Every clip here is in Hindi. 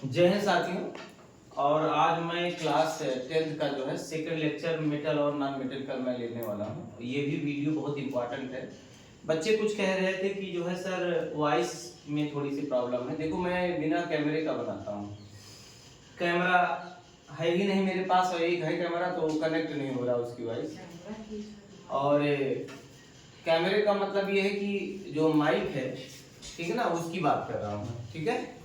जय हिंद साथियों। और आज मैं क्लास 10th का जो है सेकंड लेक्चर मेटल और नॉन मेटल का मैं लेने वाला हूँ। ये भी वीडियो बहुत इंपॉर्टेंट है। बच्चे कुछ कह रहे थे कि जो है सर वॉइस में थोड़ी सी प्रॉब्लम है। देखो मैं बिना कैमरे का बनाता हूँ, कैमरा है ही नहीं मेरे पास, और एक है कैमरा तो कनेक्ट नहीं हो रहा उसकी वॉइस। और कैमरे का मतलब ये है कि जो माइक है, ठीक है ना, उसकी बात कर रहा हूँ, ठीक है।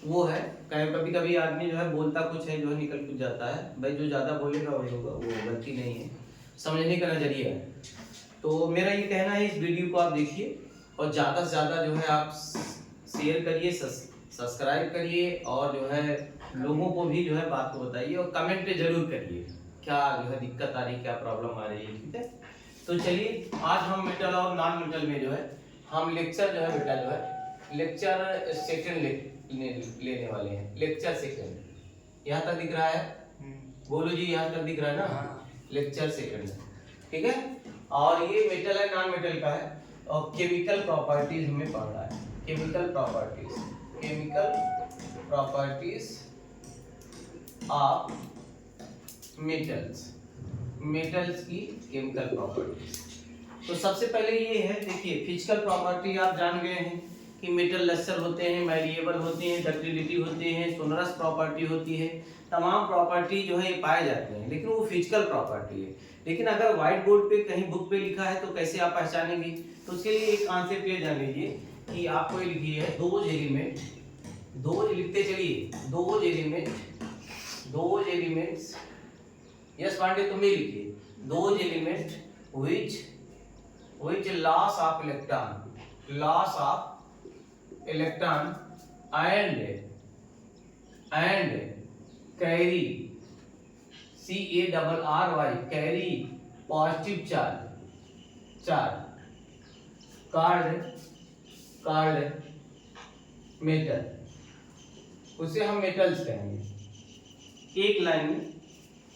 वो है कभी कभी आदमी जो है बोलता कुछ है, जो है निकल कुछ जाता है। भाई जो ज्यादा बोलेगा वही होगा, वो गलती नहीं है, समझने का नजरिया है। तो मेरा ये कहना है, इस वीडियो को आप देखिए और ज्यादा से ज्यादा जो है आप शेयर करिए, सब्सक्राइब करिए, और जो है लोगों को भी जो है बात को बताइए, और कमेंट पे जरूर करिए क्या जो है दिक्कत आ रही है, क्या प्रॉब्लम आ रही है, ठीक है। तो चलिए आज हम मेटल और नॉन मेटल में जो है हम लेक्चर जो है बेटा जो है लेक्चर सेकंड लेने वाले हैं। लेक्चर सेकंड यहाँ तक दिख रहा है? बोलो जी, यहाँ तक दिख रहा है ना? लेक्चर सेकंड, ठीक है। और ये मेटल है, नॉन मेटल का है, और केमिकल प्रॉपर्टीज हमें पढ़ना है। केमिकल प्रॉपर्टीज ऑफ मेटल्स की केमिकल प्रॉपर्टीज। तो सबसे पहले ये है, देखिए फिजिकल प्रॉपर्टी आप जान गए हैं कि मेटल लस्टर होते हैं, मैलिएबल होते हैं, डक्टिलिटी होते हैं, सोनरस प्रॉपर्टी होती है। तमाम प्रॉपर्टी जो है ये पाए जाते हैं, लेकिन वो फिजिकल प्रॉपर्टी है। लेकिन अगर व्हाइट बोर्ड पे कहीं बुक पे लिखा है तो कैसे आप पहचानेंगे? तो उसके लिए एक कॉन्सेप्ट ये जान लीजिए कि आपको ये लिखी है दोज एलिमेंट, दोज लिखते चलिए, दोज एलिमेंट्स, यस पांडे तुम भी लिखिए, those element which loss of electron and carry CARRY carry positive charge called metal, उसे हम मेटल्स कहेंगे एक लाइन में।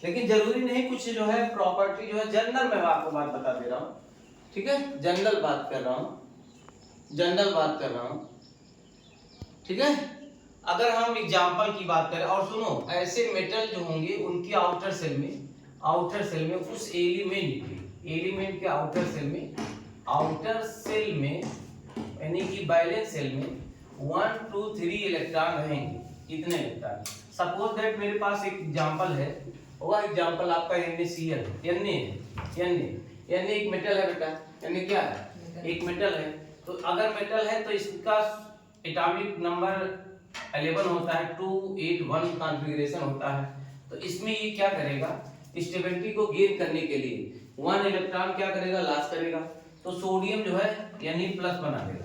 लेकिन जरूरी नहीं, कुछ जो है प्रॉपर्टी जो है जनरल मैं आपको बात बता दे रहा हूँ, ठीक है। जनरल बात कर रहा हूँ, ठीक है। अगर हम एग्जांपल की बात करें, और सुनो, ऐसे मेटल जो होंगे उनकी आउटर सेल में उस एलिमेंट के आउटर सेल में यानी कि वैलेंस सेल में 1 2 3 इलेक्ट्रॉन रहेंगे। कितने इलेक्ट्रॉन? सपोज दैट मेरे पास एक एग्जांपल है, वह एग्जांपल आपका NaCl है। Na एक मेटल है बेटा, Na क्या है? एक मेटल है। तो अगर मेटल है तो इसका एटॉमिक नंबर 11 होता है, 281 कॉन्फ़िगरेशन होता है। तो इसमें ये क्या करेगा, स्टेबिलिटी को गेन करने के लिए 1 इलेक्ट्रॉन क्या करेगा, लॉस करेगा। तो सोडियम जो है यानी प्लस बना देगा,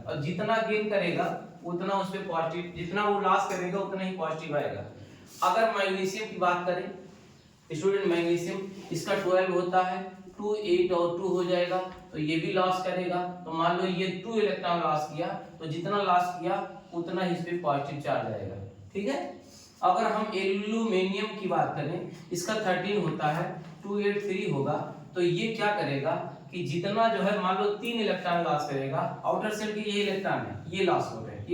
और जितना गेन करेगा उतना उस पे पॉजिटिव, जितना वो लॉस करेगा उतना ही पॉजिटिव आएगा। अगर मैग्नीशियम की बात करें स्टूडेंट, मैग्नीशियम इसका 12 होता है, 2 8 और 2 हो जाएगा, तो ये भी लॉस करेगा। तो मान लो ये 2 इलेक्ट्रॉन लॉस किया, तो जितना लॉस किया उतना ही इस पे पॉजिटिव चार्ज आएगा, ठीक है। अगर हम एल्यूमिनियम की बात करें, इसका 13 होता है, 283 होगा। तो ये क्या करेगा कि जितना जो है मान लो 3 इलेक्ट्रॉन लॉस करेगा, आउटर सेल के ये इलेक्ट्रॉन है, ये लॉस हो रहे हैं,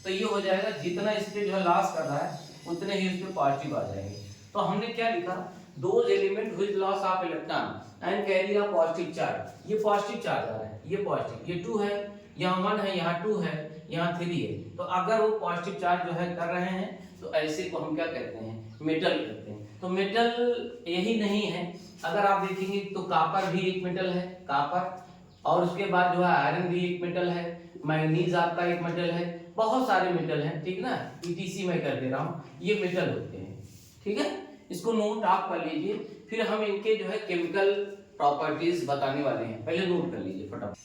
तो ये हो जाएगा जितना इस पे जो है लॉस कर रहा है उतने ही इस पे पॉजिटिव आ जाएंगे। तो हमने क्या लिखा, those element with loss of electron and carry a positive charge. ये पॉजिटिव चार्ज आ रहा है, ये पॉजिटिव, ये 2 है, यहाँ 1 है, यहाँ 2 है, यहाँ 3 है। तो अगर वो पॉजिटिव चार्ज जो है कर रहे हैं तो ऐसे को हम क्या कहते हैं, मेटल कहते हैं। तो मेटल यही नहीं है, अगर आप देखेंगे तो कापर भी एक मेटल है, कापर, और उसके बाद जो है आयरन भी एक मेटल है, मैग्नीज आपका एक मेटल है, बहुत सारे मेटल हैं, ठीक ना। ETC मैं कर दे रहा हूँ, ये मेटल होते हैं, ठीक है। इसको नोट आप कर लीजिए, फिर हम इनके जो है केमिकल प्रॉपर्टीज बताने वाले हैं। पहले नोट कर लीजिए फटाफट।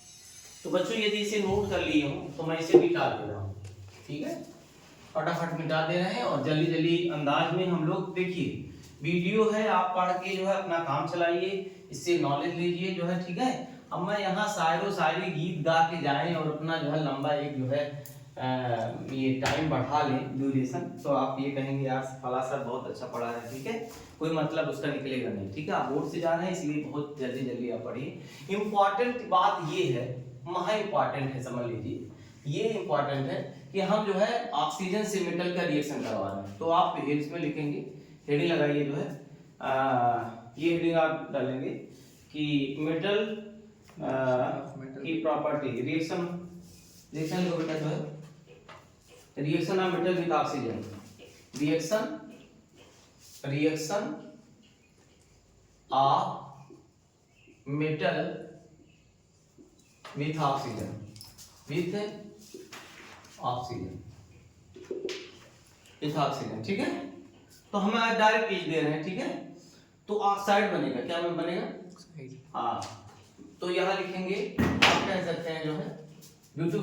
तो बच्चों यदि इसे नोट कर लिए हूँ तो मैं इसे मिटा दे रहा हूँ, ठीक है, फटाफट मिटा दे रहे हैं। और जल्दी जल्दी अंदाज में हम लोग, देखिए वीडियो है, आप पढ़ के जो है अपना काम चलाइए, इससे नॉलेज लीजिए जो है, ठीक है। अब मैं यहाँ शायरो शायरी गीत गा के जाएं और अपना जो है लंबा एक जो है ये टाइम बढ़ा लें ड्यूरेशन, तो आप ये कहेंगे यार फला सर बहुत अच्छा पढ़ा है, ठीक है, कोई मतलब उसका निकलेगा नहीं, ठीक है। आप बोर्ड से जा रहे हैं इसलिए बहुत जल्दी जल्दी आप पढ़िए। इंपॉर्टेंट बात ये है, महा इंपॉर्टेंट है, समझ लीजिए। ये इंपॉर्टेंट है कि हम जो है ऑक्सीजन से मेटल का रिएक्शन करवा रहे हैं। तो आप इसमें लिखेंगे, हेडिंग लगाइए जो है ये हेडिंग आप डालेंगे कि मेटल की प्रॉपर्टी, रिएक्शन का बेटा जो है reaction of metal with oxygen, reaction of metal with oxygen, with oxygen, ठीक है। तो हम आज डायरेक्ट लिख दे रहे हैं, ठीक है। तो ऑक्साइड बनेगा, क्या बनेगा? हाँ, तो यहाँ लिखेंगे, आप कह सकते हैं जो है due to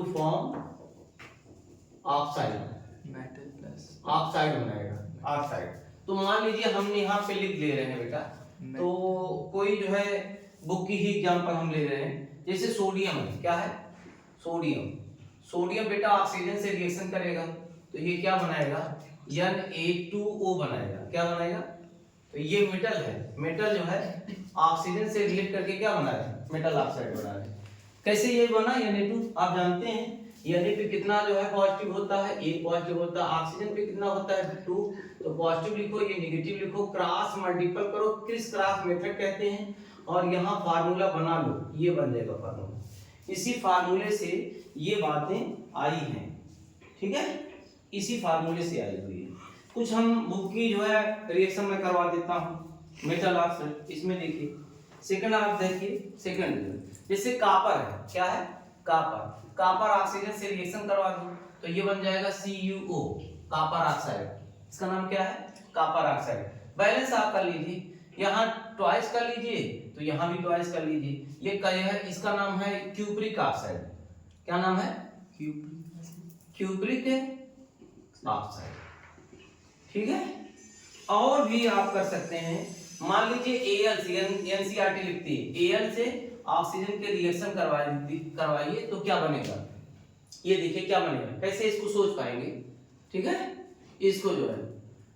form oxide, metal plus oxide बनाएगा, ऑक्साइड। तो मान लीजिए हम यहाँ पे लिख ले रहे हैं बेटा, तो कोई जो है बुक की ही एग्जांपल हम ले रहे हैं, जैसे सोडियम है, क्या है? सोडियम बेटा ऑक्सीजन से रिएक्शन करेगा, तो ये क्या बनाएगा? Na2O बनाएगा, क्या बनाएगा? तो ये मेटल है, मेटल जो है ऑक्सीजन से रिएक्ट करके क्या बना रहा है? मेटल ऑक्साइड बना रहा है। कैसे ये बना? Na2 आप जानते हैं, Na पे कितना जो है पॉजिटिव होता है, 1 पॉजिटिव होता है, ऑक्सीजन पे कितना होता है? 2। तो पॉजिटिव लिखो, ये नेगेटिव लिखो, क्रॉस मल्टीपल करो, क्रिस क्रॉस मेथड कहते हैं, और यहाँ फार्मूला बना लो, ये बन जाएगा फार्मूला। इसी फार्मूले से ये बातें आई हैं, ठीक है, इसी फार्मूले से आई हुई है। कुछ हम बुक की जो है रिएक्शन में करवा देता हूँ, मेटल ऑक्साइड, इसमें देखिए सेकंड, आप देखिए सेकंड, जैसे कॉपर है, क्या है? कॉपर ऑक्सीजन से रिएक्शन करवा दो, तो ये बन जाएगा CuO, कॉपर ऑक्साइड। इसका नाम क्या है? Copper oxide. बैलेंस आप कर लीजिए, यहाँ ट्वाइस कर लीजिए, तो यहाँ भी ट्वाइस कर लीजिए। ये क्या है? इसका नाम है क्यूप्रिक ऑक्साइड। क्या नाम है? क्यूप्रिक ऑक्साइड, ठीक है। और भी आप कर सकते हैं, मान लीजिए Al से, NCERT लिखती है, Al से ऑक्सीजन के रिएक्शन करवाइए, तो क्या बनेगा? ये देखिए क्या बनेगा, कैसे इसको सोच पाएंगे, ठीक है। इसको जो है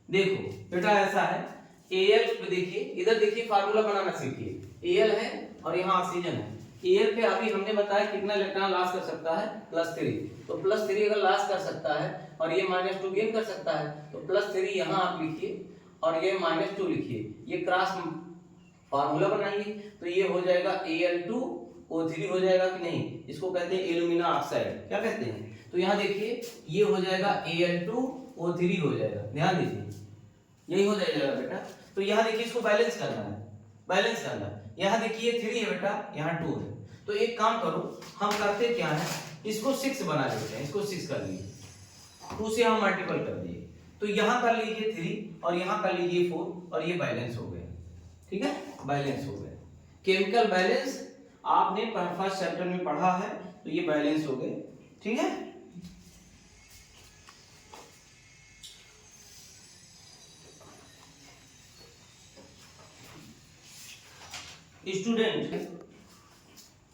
देखो बेटा, ऐसा है, Al पे देखिए, इधर देखिए फार्मूला बनाना सीखिए, Al है और यहाँ ऑक्सीजन है। Al पे अभी हमने बताया कितना इलेक्ट्रॉन लॉस कर सकता है? +3। तो +3 अगर लॉस कर सकता है और ये -2 गेन कर सकता है, तो +3 यहाँ आप लिखिए और ये -2 लिखिए, ये क्रॉस फार्मूला बनाइए, तो ये हो जाएगा Al2O3 हो जाएगा कि नहीं? इसको कहते हैं एल्यूमिना ऑक्साइड, क्या कहते हैं? तो यहाँ देखिए ये हो जाएगा Al2O3 हो जाएगा, ध्यान दीजिए, यही हो जाएगा बेटा। तो यहाँ देखिए इसको बैलेंस करना है, यहाँ देखिए 3 है बेटा, यहाँ 2 है। तो एक काम करो, हम करते क्या है, इसको 6 बना देते हैं, इसको 6 कर लीजिए, 2 से हम मल्टीपल कर दिए, तो यहाँ कर लीजिए 3 और यहाँ कर लीजिए 4, और ये बैलेंस हो गया, ठीक है, बैलेंस हो गया। केमिकल बैलेंस आपने फर्स्ट चैप्टर में पढ़ा है, तो ये बैलेंस हो गए, ठीक है। स्टूडेंट,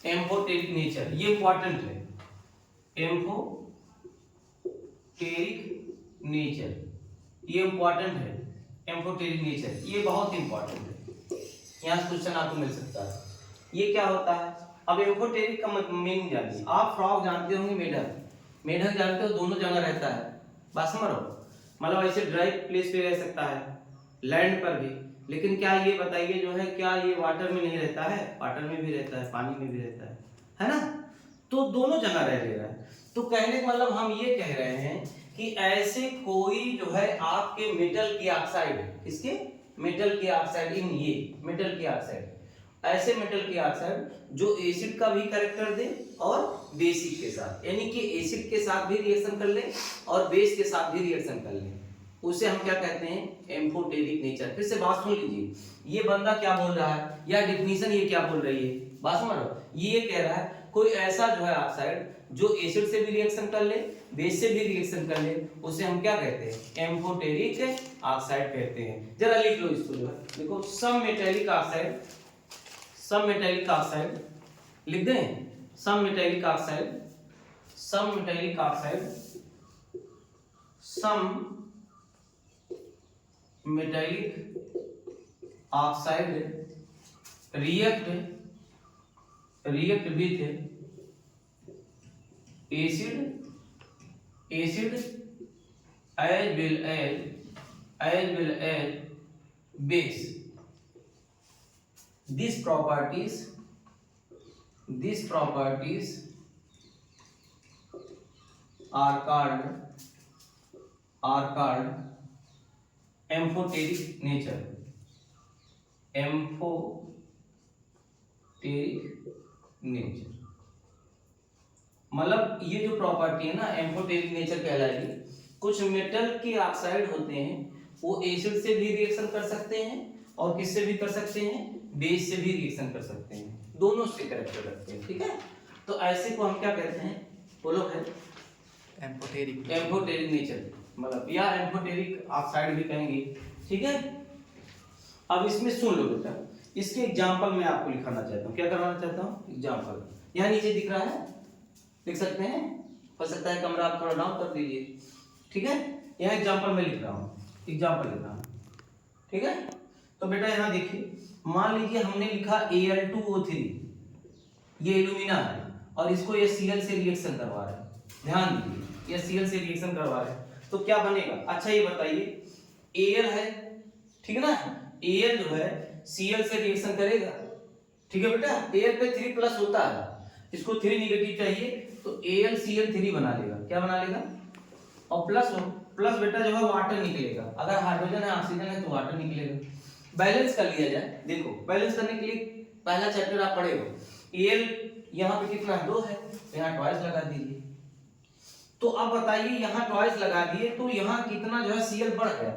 एम्फोटेरिक नेचर, ये इंपॉर्टेंट है, एम्फोटेरिक नेचर, ये इंपॉर्टेंट है, एम्फोटेरिक नेचर, ये बहुत इंपॉर्टेंट है, यहाँ से क्वेश्चन आपको मिल सकता है। ये क्या होता है? अब एम्फोटेरिक का मीनिंग जानिए। आप फ्रॉग जानते होंगे, मेढक जानते हो, दोनों जगह रहता है, बात समझ रहे हो, मतलब ऐसे ड्राई प्लेस पे रह सकता है, लैंड पर भी, लेकिन क्या ये बताइए जो है, क्या ये वाटर में नहीं रहता है? वाटर में भी रहता है, पानी में भी रहता है ना? तो दोनों जगह रह रहा है। तो कहने का मतलब हम ये कह रहे हैं कि ऐसे कोई जो है आपके मेटल की ऑक्साइड, किसके? मेटल की ऑक्साइड, इन ये मेटल की ऑक्साइड, ऐसे मेटल की ऑक्साइड जो एसिड का भी कैरेक्टर दे और बेसिक के साथ, यानी कि एसिड के साथ भी रिएक्शन कर ले और बेस के साथ भी रिएक्शन कर ले, उसे हम क्या कहते हैं? Amphoteric nature. फिर से बात सुन लीजिए, ये बंदा क्या बोल रहा है, या डिफिनीशन ये क्या बोल रही है, बात समझ रहे हो? ये कह रहा है कोई ऐसा जो है ऑक्साइड जो एसिड से भी रिएक्शन कर ले, बेस से भी रिएक्शन कर ले, उसे हम क्या कहते हैं? एम्फोटेरिक ऑक्साइड कहते हैं। जरा लिख लो इसको, जो है देखो, some metallic oxide, some metallic oxide लिख दें, some metallic oxide, some metallic oxide, some metallic oxide react with acid as well as base. These properties are called amphoteric nature. मतलब ये जो प्रॉपर्टी है ना एम्फोटेरिक नेचर कहलाएगी। कुछ मेटल के ऑक्साइड होते हैं वो एसिड से भी रिएक्शन कर सकते हैं और किससे भी कर सकते हैं, बेस से भी रिएक्शन कर सकते हैं, दोनों से कैरेक्टर रखते हैं। ठीक है, तो ऐसे को हम क्या कहते हैं, बोलो है एम्फोटेरिक नेचर, मतलब या एम्फोटेरिक ऑक्साइड भी कहेंगे। ठीक है, अब इसमें सुन लो बेटा, इसके एग्जांपल मैं आपको लिखाना चाहता हूँ। क्या करवाना चाहता हूँ, एग्जांपल। यहाँ नीचे दिख रहा है, लिख सकते हैं, हो सकता है कैमरा आप थोड़ा डाउन कर दीजिए। ठीक है, यहाँ एग्जांपल मैं लिख रहा हूँ, एग्जांपल लिख रहा हूँ। ठीक है, तो बेटा यहाँ देखिए, मान लीजिए हमने लिखा Al2O3, ये एल्यूमिना है और इसको ये Cl से रिएक्शन करवा रहा है। ध्यान दीजिए, ये Cl से रिएक्शन करवा रहा है, तो क्या बनेगा। अच्छा ये बताइए, Al है, ठीक है ना, Al जो है Cl से रिएक्शन करेगा। ठीक है बेटा, Al पे 3+ होता है, इसको 3 नेगेटिव चाहिए तो AlCl3 बना लेगा। क्या बना लेगा, और प्लस बेटा जो है वाटर निकलेगा। अगर हाइड्रोजन है ऑक्सीजन है तो वाटर निकलेगा। बैलेंस कर लिया जाए, देखो बैलेंस करने के लिए पहला चैप्टर आप पढ़े हो। Al यहाँ पे कितना 2 है, तो यहाँ ट्वाइस लगा दीजिए। तो अब बताइए, यहाँ ट्वाइस लगा दिए तो यहाँ कितना जो है Cl बढ़ गया,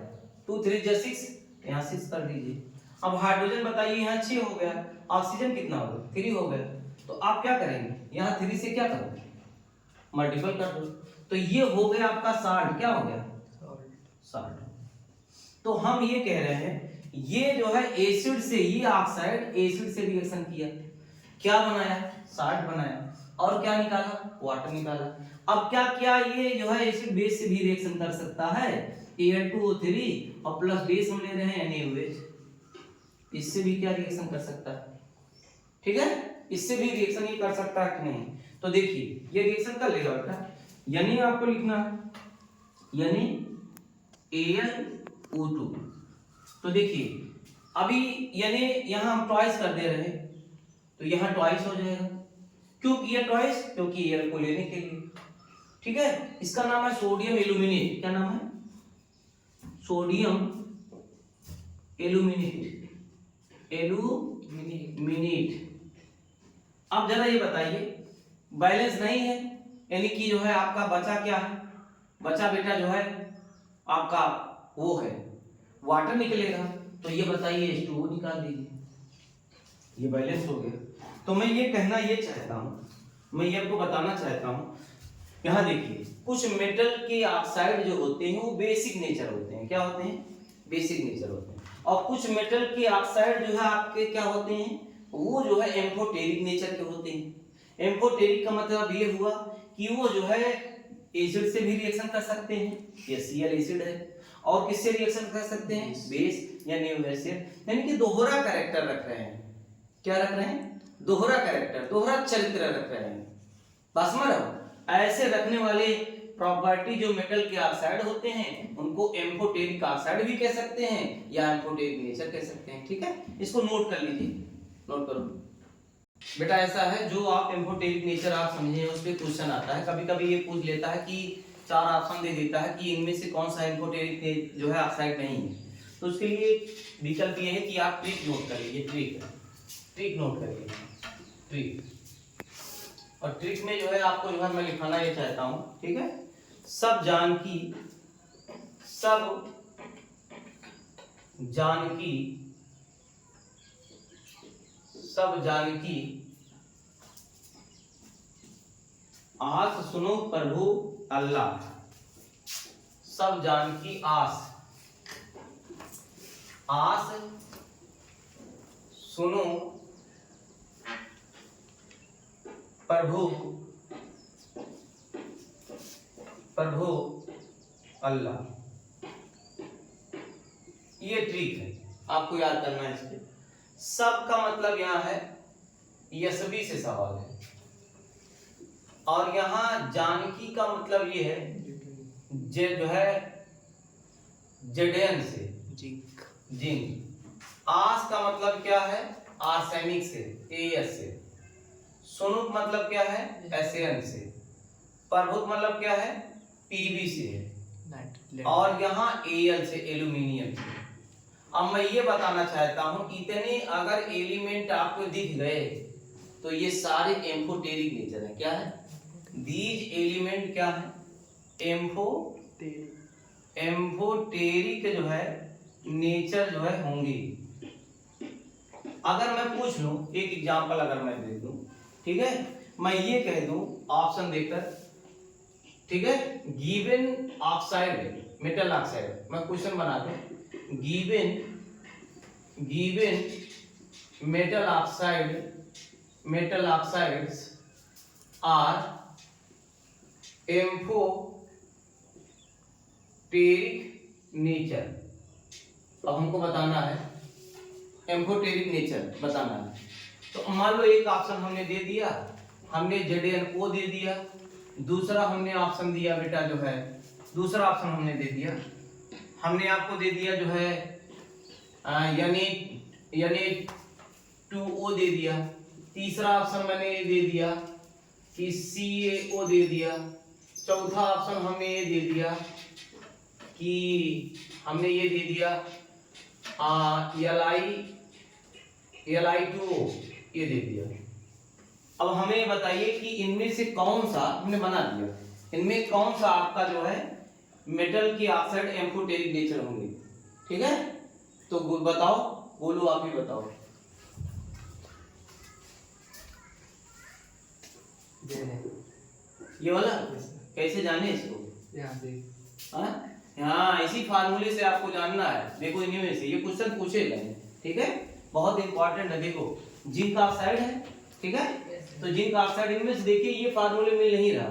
2 3 6, यहाँ 6 कर दीजिए। अब हाइड्रोजन बताइए, यहाँ 6 हो गया, ऑक्सीजन कितना हो गया, 3 हो गया। तो आप क्या करेंगे, यहाँ 3 से क्या करोगे, मल्टीपल कर दो, तो ये हो गया आपका साल्ट। क्या हो गया, साल्ट। तो हम ये कह रहे हैं, ये जो है एसिड से, ये ऑक्साइड एसिड से रिएक्शन किया, क्या बनाया, साल्ट बनाया, और क्या निकाला, वाटर निकाला। अब क्या किया, ये जो है एसिड बेस से भी रिएक्शन कर सकता है, Al2O3 और प्लस बेस हम ले रहे हैं NaOH, इससे भी क्या रिएक्शन कर सकता है। ठीक है, इससे भी रिएक्शन ये कर सकता है कि नहीं। तो देखिए ये रिएक्शन कर लेगा बेटा, यानी आपको लिखना है यानी Al2O। तो देखिए अभी यानी यहाँ हम ट्वाइस कर दे रहे हैं, तो यहाँ ट्वाइस हो जाएगा। क्यों किया ट्वाइस, क्योंकि Al को लेने के लिए। ठीक है, इसका नाम है सोडियम एल्यूमिनेट। क्या नाम है, सोडियम एल्यूमिनेट, एल्यूमिनेट। अब जरा ये बताइए, बैलेंस नहीं है, यानी कि जो है आपका बचा क्या है, बचा बेटा जो है आपका वो है वाटर निकलेगा। तो ये बताइए H2O निकाल दीजिए, ये बैलेंस हो गया। तो मैं ये कहना ये चाहता हूँ, मैं ये आपको बताना चाहता हूँ, यहाँ देखिए कुछ मेटल के ऑक्साइड जो होते हैं वो बेसिक नेचर होते हैं। क्या होते हैं, बेसिक नेचर होते हैं। और कुछ मेटल के ऑक्साइड जो है आपके क्या होते हैं, वो जो है एम्फोटेरिक नेचर के होते हैं। एम्फोटेरिक का मतलब ये हुआ कि वो जो है एसिड से भी रिएक्शन कर सकते हैं, ये Cl एसिड है, और किससे रिएक्शन कर सकते हैं, बेस या NaOH, यानी कि दोहरा कैरेक्टर रख रहे हैं। क्या रख रहे हैं, दोहरा कैरेक्टर, दोहरा चरित्र रख रहे हैं। बस समझ, ऐसे रखने वाले प्रॉपर्टी जो मेटल के ऑक्साइड होते हैं उनको एम्फोटेरिक ऑक्साइड भी कह सकते हैं या एम्फोटेरिक नेचर कह सकते हैं। ठीक है, इसको नोट कर लीजिए, नोट करो बेटा। ऐसा है, जो आप एम्फोटेरिक नेचर आप समझे उस पर क्वेश्चन आता है। कभी कभी ये पूछ लेता है कि 4 ऑप्शन दे देता है कि इनमें से कौन सा एम्फोटेरिक जो है ऑक्साइड नहीं है। तो उसके लिए विकल्प ये है कि आप ट्रिक नोट कर लीजिए, ट्रिक नोट करिए, ट्रिक। और ट्रिक में जो है आपको जो है मैं लिखाना ये चाहता हूँ। ठीक है, सब जानकी आस सुनो प्रभु अल्लाह। सब जानकी आस सुनो प्रभु अल्लाह। ये ट्रिक है, आपको याद करना है इसके। सब का मतलब यहाँ है यशवी से सवाल है, और यहाँ जानकी का मतलब ये है जे जो है जेडेन से जिंक। आस का मतलब क्या है? आर्सेनिक से, एएस से। सोनुक मतलब क्या है? एसएन से। प्रभुत मतलब क्या है? पीबी से है। और यहाँ एल से, एल्यूमिनियम से। अब मैं ये बताना चाहता हूं, इतने अगर एलिमेंट आपको दिख गए तो ये सारे एम्फोटेरिक नेचर है। क्या है? दीज एलिमेंट क्या है? एम्फोटेरिक जो है नेचर जो है होंगी। अगर मैं पूछ लूं, एक एग्जांपल अगर मैं दे दूं, ठीक है, मैं ये कह दूं ऑप्शन देकर, ठीक है, गिवन ऑक्साइड, मेटल ऑक्साइड, मैं क्वेश्चन बना दूं, given metal oxides are amphoteric nature. अब हमको बताना है एम्फोटेरिक नेचर बताना है। तो मान लो एक ऑप्शन हमने दे दिया, हमने ZnO दे दिया, दूसरा हमने ऑप्शन दिया बेटा जो है, दूसरा ऑप्शन हमने दे दिया, हमने आपको दे दिया जो है यानी 2O दे दिया। तीसरा ऑप्शन मैंने ये दे दिया कि CaO दे दिया। चौथा ऑप्शन हमने ये दे दिया कि हमने ये दे दिया Li2O ये दे दिया। अब हमें बताइए कि इनमें से कौन सा, हमने बना दिया, इनमें कौन सा आपका जो है मेटल की ऑक्साइड एम्फोटेरिक नेचर होंगे। ठीक है, तो बताओ, बोलो, आप ही बताओ। ये वाला कैसे जाने इसको? हाँ, इसी फार्मूले से आपको जानना है। देखो इनमें से ये क्वेश्चन पूछेगा, ठीक है, बहुत इंपॉर्टेंट है। देखो जिंक ऑक्साइड है, ठीक है, तो जिंक ऑक्साइड इनमें से देखिए ये फार्मूले मिल नहीं रहा,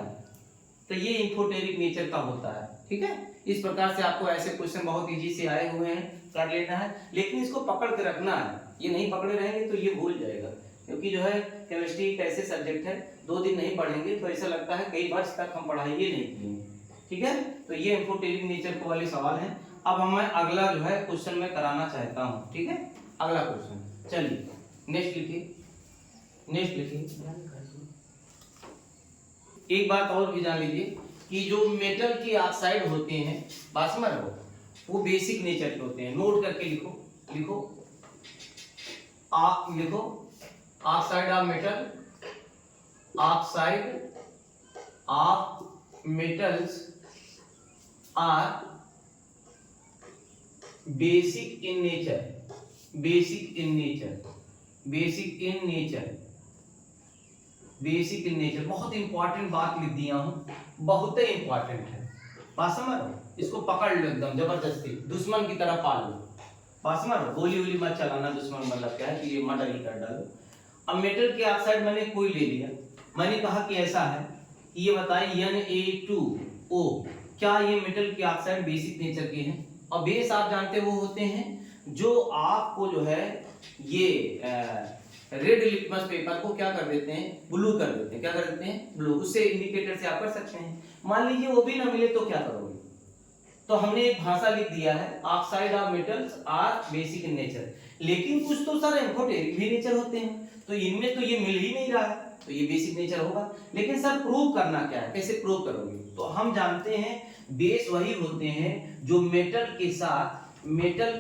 तो ये एम्फोटेरिक नेचर का होता है। ठीक है, इस प्रकार से आपको ऐसे क्वेश्चन बहुत इजी से आए हुए हैं, कर लेना है, लेकिन इसको पकड़ के रखना है। ये नहीं पकड़े रहेंगे तो ये भूल जाएगा, क्योंकि जो है केमिस्ट्री एक ऐसे सब्जेक्ट है, 2 दिन नहीं पढ़ेंगे तो ऐसा लगता है कई वर्ष तक हम पढ़ाई ही नहीं किए। ठीक है, तो ये एम्फोटेरिक नेचर को वाले सवाल हैं। अब हमें अगला जो है क्वेश्चन में कराना चाहता हूँ। ठीक है, अगला क्वेश्चन, चलिए नेक्स्ट लिखिए, नेक्स्ट लिखिए। एक बात और भी जान लीजिए कि जो मेटल की ऑक्साइड होते हैं, बात समझ रहे हो, वो बेसिक नेचर के होते हैं। नोट करके लिखो, लिखो लिखो oxide of metal, oxide of metals are basic in nature, basic in nature, basic in nature, basic in nature. बहुत इंपॉर्टेंट बात लिख दिया हूं, बहुत ही इंपॉर्टेंट है, बात समझ लो, इसको पकड़ लो एकदम जबरदस्ती, दुश्मन की तरह पाल लो, बात समझ लो, गोली वोली मत चलाना। दुश्मन मतलब क्या है कि ये मर्डर ही कर डालो। अब मेटल की ऑक्साइड मैंने कोई ले लिया, मैंने कहा कि ऐसा है, ये बताइए Na2O, क्या ये मेटल की ऑक्साइड बेसिक नेचर के हैं? और बेस आप जानते वो होते हैं जो आपको जो है ये रेड लिटमस पेपर को क्या कर देते हैं, ब्लू कर देते हैं। क्या कर देते हैं? ब्लू। उससे इंडिकेटर से आप कर सकते हैं। मान लीजिए वो भी ना मिले तो क्या करोगे? तो हमने एक भाषा लिख दिया है, oxide of metals are basic in nature, लेकिन कुछ तो सर एम्फोटेरिक भी नेचर होते हैं, तो इनमें तो ये मिल ही नहीं रहा है, तो ये बेसिक नेचर होगा। लेकिन सर प्रूव करना क्या है, कैसे प्रूव करोगे? तो हम जानते हैं बेस वही होते हैं जो मेटल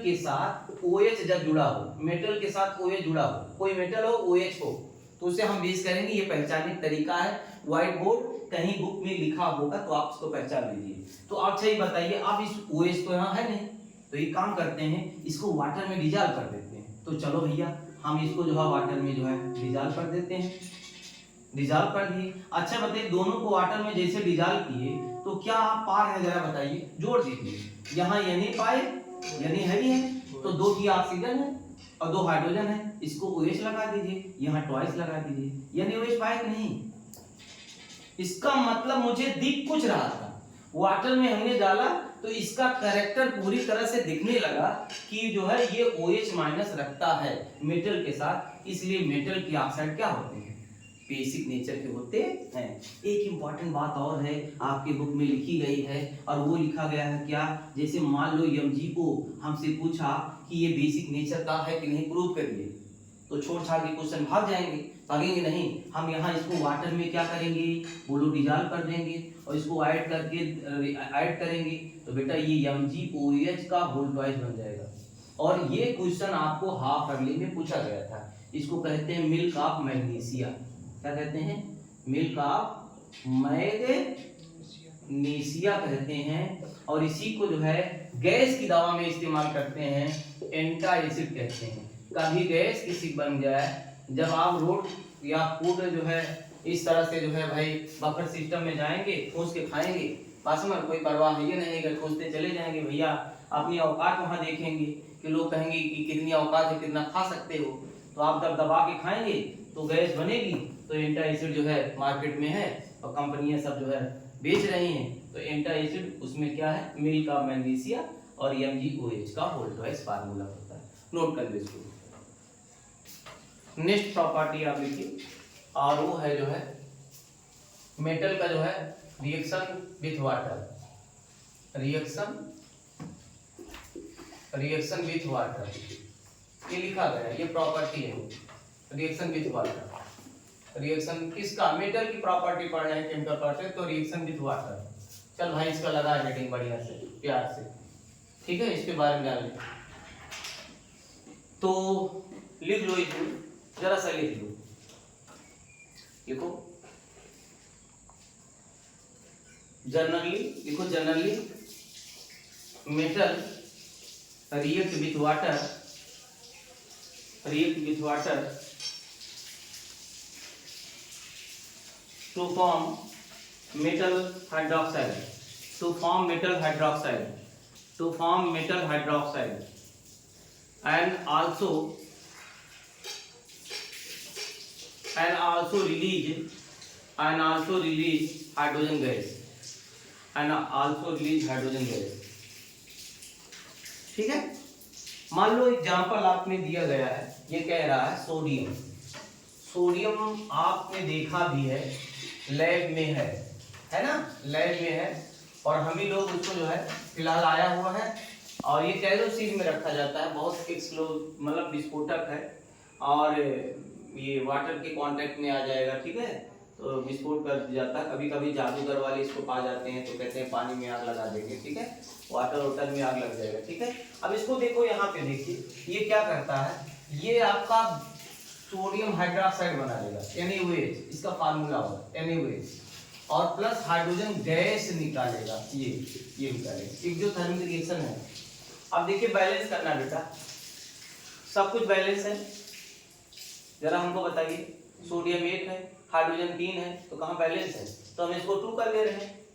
के साथ OH जब जुड़ा हो, मेटल के साथ OH जुड़ा हो, कोई मेटल हो OH हो, तो उसे हम बेस करेंगे। ये पहचानने का तरीका है, व्हाइट बोर्ड कहीं बुक में लिखा होगा तो आप इसको पहचान लीजिए। तो आप सही बताइए, आप इस OH तो यहाँ है नहीं, तो ये काम करते हैं, इसको वाटर में डिजॉल्व कर देते हैं। तो चलो भैया हम इसको जो है वाटर में जो है डिजॉल्व कर देते हैं, डिजॉल्व कर दिए। अच्छा बताइए, दोनों को वाटर में जैसे डिजॉल्व किए तो क्या आप पा रहे हैं, जरा बताइए, जोड़ दीजिए। यहाँ Na पाए, यानी है ही है, तो 2 की ऑक्सीजन है और 2 हाइड्रोजन है, इसको OH लगा दीजिए, यहाँ ट्वाइस लगा दीजिए, यानी OH पाए कि नहीं? इसका मतलब मुझे दिख कुछ रहा था, वाटर में हमने डाला तो इसका कैरेक्टर पूरी तरह से दिखने लगा कि जो है ये OH माइनस रखता है मेटल के साथ, इसलिए मेटल की ऑक्साइड क्या होते हैं? बेसिक नेचर के होते हैं। एक इम्पॉर्टेंट बात और है आपके बुक में लिखी गई है, और वो लिखा गया है क्या, जैसे मान लो MgO हमसे पूछा कि ये बेसिक नेचर का है कि नहीं, प्रूव करिए, तो छोड़ छाड़ के क्वेश्चन भागेंगे नहीं, हम यहाँ इसको वाटर में क्या करेंगे, बोलो डिजॉल्व कर देंगे और इसको ऐड करेंगे, तो बेटा ये MgOH का होल ट्वाइस बन जाएगा। और ये क्वेश्चन आपको हाफ अर्ली में पूछा गया था। इसको कहते हैं मिल्क ऑफ मैग्नीशिया। क्या कहते हैं? मिल्क ऑफ मैग्नीशिया कहते हैं। और इसी को जो है गैस की दवा में इस्तेमाल करते हैं, एंटा एसिड कहते हैं। कभी गैस की सिक बन जाए, जब आप रोड या फूड जो है इस तरह से जो है भाई बफर सिस्टम में जाएंगे, ठूस के खाएंगे, पास में कोई परवाह ही नहीं है, ठूसते चले जाएंगे, भैया अपनी औकात वहाँ देखेंगे कि लोग कहेंगे कि कितनी औकात है, कितना खा सकते हो, तो आप जब दबा के खाएंगे तो गैस बनेगी। तो एंटा एसिड जो है मार्केट में है और कंपनियां सब जो है बेच रही हैं। तो एंटा एसिड उसमें क्या है, मिल्क ऑफ मैग्नीशिया और MgOH का होल ट्वाइस फार्मूला होता है। नोट कर लो इसको। नेक्स्ट प्रॉपर्टी आप लिखिए, और वो है जो है मेटल का जो है reaction with water, reaction with water, ये लिखा गया है, ये प्रॉपर्टी है रिएक्शन विथ वाटर। रिएक्शन किसका, मेटल की प्रॉपर्टी पढ़ रहे हैं केमिकल पार्ट से, तो रिएक्शन विथ वाटर। चल भाई इसका लगा हेडिंग बढ़िया से प्यार से, ठीक है, इसके बारे में जान ले। तो लिख लो इसको, जरा सा लिख लो, देखो जनरली, लिखो generally metal react with water to form metal hydroxide, and also release hydrogen gas, ठीक है। मान लो एग्जाम्पल आपने दिया गया है, ये कह रहा है सोडियम। सोडियम आपने देखा भी है, लैब में है ना, लैब में है, और हम ही लोग उसको जो है फिलहाल आया हुआ है, और ये कैरोसिन में रखा जाता है, बहुत मतलब विस्फोटक है, और ये वाटर के कांटेक्ट में आ जाएगा, ठीक है, तो विस्फोट कर जाता है। कभी कभी जादूगर वाले इसको पा जाते हैं तो कहते हैं पानी में आग लगा देंगे, ठीक है, वाटर में आग लग जाएगा, ठीक है। अब इसको देखो, यहाँ पे देखिए ये क्या करता है, ये आपका सोडियम हाइड्रोक्साइड बना देगा, NaOH, इसका फार्मूला होगा NaOH, और प्लस हाइड्रोजन गैस निकालेगा, ये निकालेगा, एक जो थर्मल रिएक्शन है। अब देखिए बैलेंस करना बेटा, सब कुछ बैलेंस है, जरा हमको बताइए, सोडियम 1 है, हाइड्रोजन 3 है, तो कहाँ बैलेंस है, तो हम इसको 2 कर ले रहे हैं,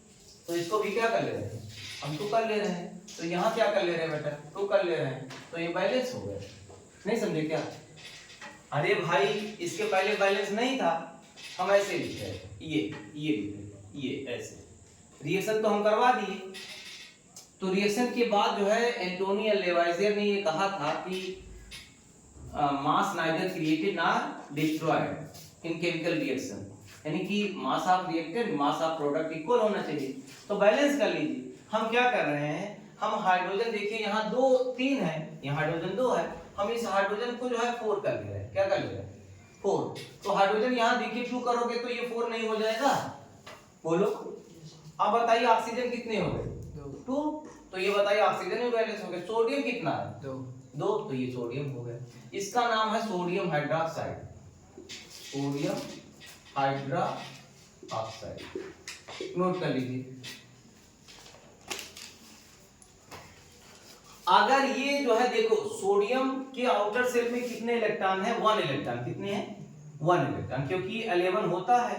तो इसको भी क्या कर ले रहे हैं, हम 2 कर ले रहे हैं, तो यहाँ क्या कर ले रहे हैं बेटा, 2 कर ले रहे हैं, तो ये बैलेंस हो गया। नहीं समझे क्या? अरे भाई इसके पहले बैलेंस नहीं था, हम ऐसे लिख रहे हैं, ये ऐसे रिएक्शन तो हम करवा दिए। तो रिएक्शन के बाद जो है एंटोनी लेवाइजर ने ये कहा था कि mass neither created nor destroyed in chemical reaction, यानी कि mass of reacted mass of product equal होना चाहिए। तो बैलेंस कर लीजिए, हम क्या कर रहे हैं, हम हाइड्रोजन देखिए यहाँ 2 3 है, यहाँ हाइड्रोजन 2 है, हम इस हाइड्रोजन को जो है 4 कर ले रहे हैं, क्या कर ले रहे हैं 4। तो हाइड्रोजन यहाँ देखिए 2 करोगे तो ये 4 नहीं हो जाएगा, बोलो। अब बताइए ऑक्सीजन कितने हो गए, 2, तो ये बताइए ऑक्सीजन में बैलेंस हो गए। सोडियम कितना है, 2, तो ये सोडियम हो गया, इसका नाम है सोडियम हाइड्रोक्साइड, नोट कर लीजिए। अगर ये जो है देखो, सोडियम के आउटर सेल में कितने इलेक्ट्रॉन है, 1 इलेक्ट्रॉन, कितने हैं 1 इलेक्ट्रॉन, क्योंकि 11 होता है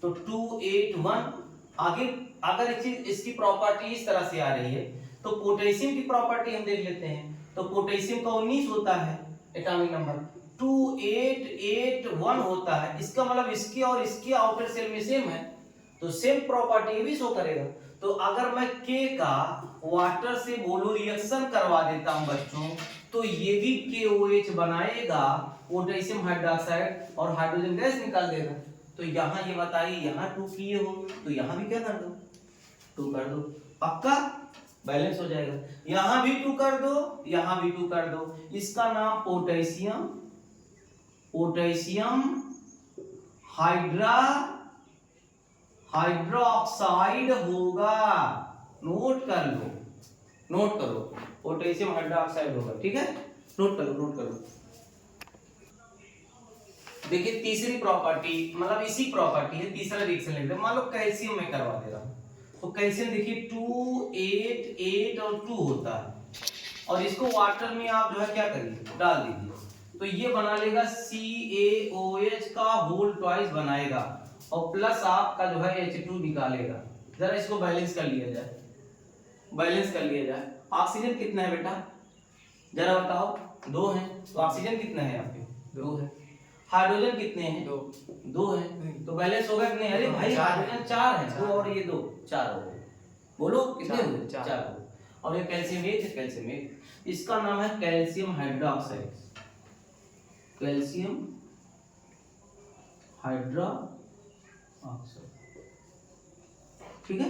तो 2 8 1। आगे अगर इसकी प्रॉपर्टी इस तरह से आ रही है, तो पोटेशियम की प्रॉपर्टी हम देख लेते हैं, तो पोटेशियम का 19 होता है एटॉमिक नंबर, 2881 होता है, इसका मतलब इसके और इसके आउटर सेल में सेम है, तो सेम प्रॉपर्टी भी शो करेगा। तो अगर मैं K का वाटर से बोलो रिएक्शन करवा देता हूं बच्चों, तो ये भी KOH बनाएगा, पोटेशियम हाइड्रोक्साइड, और हाइड्रोजन गैस निकाल देगा। तो यहाँ ये बताइए, यहाँ 2 किए हो तो यहाँ भी क्या कर दो, 2 कर दो, पक्का बैलेंस हो जाएगा। यहाँ भी 2 कर दो, यहाँ भी 2 कर दो। इसका नाम पोटेशियम हाइड्रोक्साइड होगा। नोट कर लो, नोट करो, पोटेशियम हाइड्रोक्साइड होगा। ठीक है, नोट करो, नोट करो। देखिए तीसरी प्रॉपर्टी, मतलब इसी प्रॉपर्टी है, तीसरा रिएक्शन लिख दे। मान लो कैल्शियम में करवा दे रहा हूं, तो कैल्शियम देखिए 2 8 8 और 2 होता है, और इसको वाटर में आप जो है क्या करिए, डाल दीजिए, तो ये बना लेगा CaOH का होल ट्वाइस बनाएगा, और प्लस आपका जो है H2 निकालेगा। जरा इसको बैलेंस कर लिया जाए, बैलेंस कर लिया जाए। ऑक्सीजन कितना है बेटा, जरा बताओ, 2 है, तो ऑक्सीजन कितना है यहाँ पे, 2 है। हाइड्रोजन कितने हैं, 2 है, तो बैलेंस होगा कि नहीं? अरे भाई हाइड्रोजन 4 है, 2 और ये 2, 4 हो गए। बोलो कितने हुए, 4 हो। और ये कैल्शियम एक है, कैल्शियम एक, इसका नाम है कैल्शियम हाइड्रोक्साइड, कैल्शियम हाइड्रोक्साइड। ठीक है,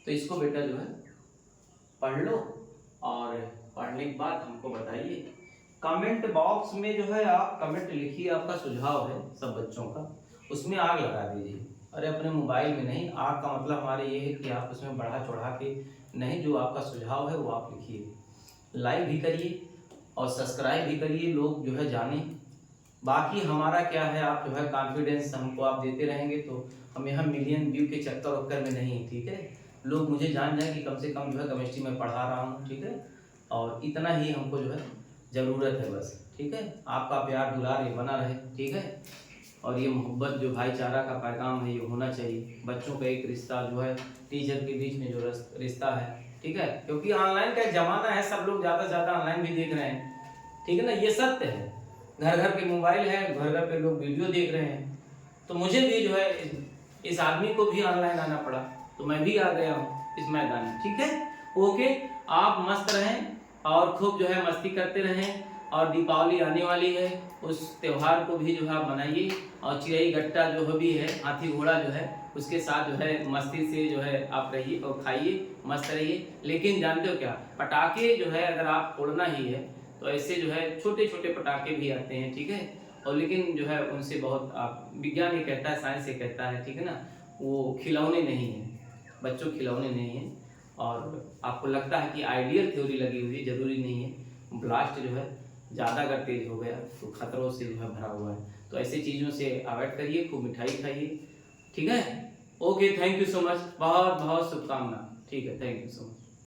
तो इसको बेटा जो है पढ़ लो, और पढ़ने के बाद हमको बताइए। कमेंट बॉक्स में जो है आप कमेंट लिखिए, आपका सुझाव है सब बच्चों का, उसमें आग लगा दीजिए। अरे अपने मोबाइल में नहीं, आग का मतलब हमारे ये है कि आप उसमें बढ़ा चढ़ा के नहीं, जो आपका सुझाव है वो आप लिखिए। लाइक भी करिए और सब्सक्राइब भी करिए, लोग जो है जाने। बाकी हमारा क्या है, आप जो है कॉन्फिडेंस हमको आप देते रहेंगे, तो हम यहाँ मिलियन व्यू के चक्कर वक्कर में नहीं, ठीक है। लोग मुझे जान जाए कि कम से कम जो है केमिस्ट्री में पढ़ा रहा हूँ, ठीक है, और इतना ही हमको जो है ज़रूरत है बस। ठीक है, आपका प्यार दुलार ये बना रहे, ठीक है, और ये मोहब्बत जो भाईचारा का पैगाम है ये होना चाहिए। बच्चों का एक रिश्ता जो है टीचर के बीच में जो रिश्ता है, ठीक है, क्योंकि ऑनलाइन का ज़माना है, सब लोग ज़्यादा से ज़्यादा ऑनलाइन भी देख रहे हैं, ठीक है ना, ये सत्य है। घर घर पे मोबाइल है, घर घर पे लोग वीडियो देख रहे हैं, तो मुझे भी जो है इस आदमी को भी ऑनलाइन आना पड़ा, तो मैं भी आ गया हूँ इस मैदान में। ठीक है, ओके, आप मस्त रहें और खूब जो है मस्ती करते रहें, और दीपावली आने वाली है, उस त्यौहार को भी जो है आप मनाइए, और चिड़ई गट्टा जो भी है, हाथी घोड़ा जो है, उसके साथ जो है मस्ती से जो है आप रहिए और खाइए, मस्त रहिए। लेकिन जानते हो क्या, पटाखे जो है अगर आप फोड़ना ही है तो ऐसे जो है छोटे छोटे पटाखे भी आते हैं, ठीक है, और लेकिन जो है उनसे बहुत, आप विज्ञान ये कहता है, साइंस ये कहता है, ठीक है ना, वो खिलौने नहीं है, बच्चों खिलौने नहीं है। और आपको लगता है कि आइडियल थ्योरी लगी हुई है, जरूरी नहीं है। ब्लास्ट जो है ज़्यादा अगर तेज हो गया तो खतरों से जो है भरा हुआ है, तो ऐसी चीज़ों से अवॉइड करिए, खूब मिठाई खाइए, ठीक है। Okay, thank you so much, बहुत बहुत शुभकामना, ठीक है, थैंक यू सो मच।